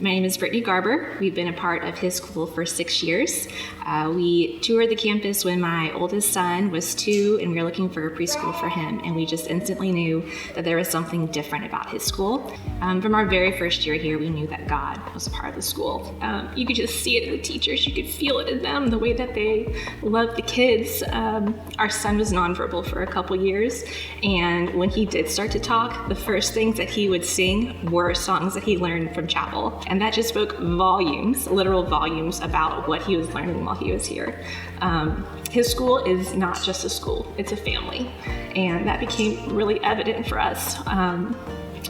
My name is Brittany Garber. We've been a part of his school for 6 years. We toured the campus when my oldest son was 2, and we were looking for a preschool for him, and we just instantly knew that there was something different about his school. From our very first year here, we knew that God was a part of the school. You could just see it in the teachers. You could feel it in them, the way that they loved the kids. Our son was nonverbal for a couple years, and when he did start to talk, the first things that he would sing were songs that he learned from chapel. And that just spoke volumes, literal volumes, about what he was learning while he was here. His school is not just a school, it's a family. And that became really evident for us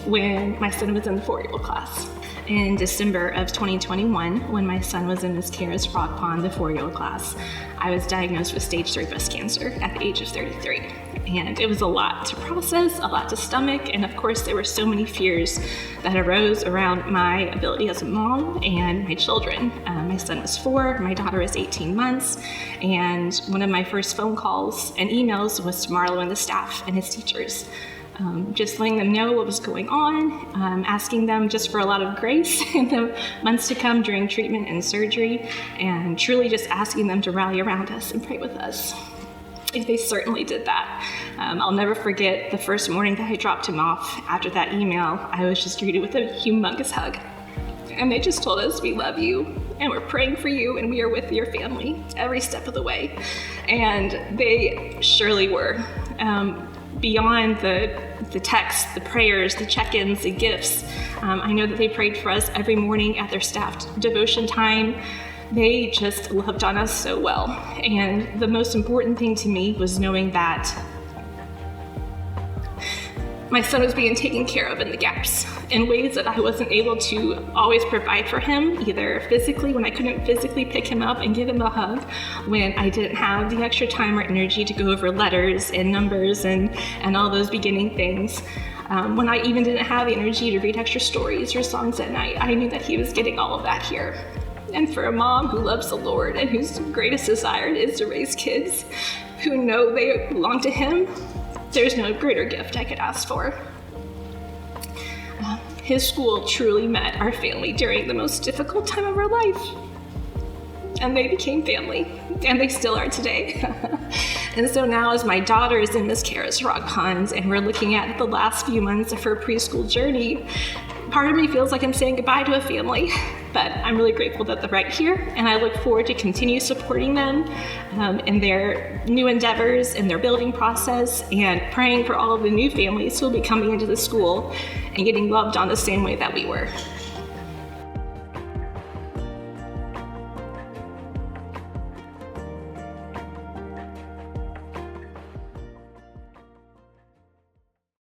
when my son was in the 4-year-old class. In December of 2021, when my son was in Miss Kara's Frog Pond, the 4-year-old class, I was diagnosed with stage 3 breast cancer at the age of 33. And it was a lot to process, a lot to stomach, and of course there were so many fears that arose around my ability as a mom and my children. My son was 4, my daughter is 18 months, and one of my first phone calls and emails was to Marlo and the staff and his teachers. Just letting them know what was going on, asking them just for a lot of grace in the months to come during treatment and surgery, and truly just asking them to rally around us and pray with us. And they certainly did that. I'll never forget the first morning that I dropped him off. After that email, I was just greeted with a humongous hug. And they just told us, "We love you, and we're praying for you, and we are with your family every step of the way." And they surely were. Beyond the texts, the prayers, the check-ins, the gifts, I know that they prayed for us every morning at their staff devotion time. They just loved on us so well. And the most important thing to me was knowing that my son was being taken care of in the gaps in ways that I wasn't able to always provide for him, either physically, when I couldn't physically pick him up and give him a hug, when I didn't have the extra time or energy to go over letters and numbers and all those beginning things. When I even didn't have the energy to read extra stories or songs at night, I knew that he was getting all of that here. And for a mom who loves the Lord and whose greatest desire is to raise kids who know they belong to Him, there's no greater gift I could ask for. His school truly met our family during the most difficult time of our life. And they became family, and they still are today. And so now as my daughter is in Miss Kara's Frog Pond and we're looking at the last few months of her preschool journey, part of me feels like I'm saying goodbye to a family, but I'm really grateful that they're right here, and I look forward to continue supporting them in their new endeavors, in their building process, and praying for all of the new families who will be coming into the school and getting loved on the same way that we were.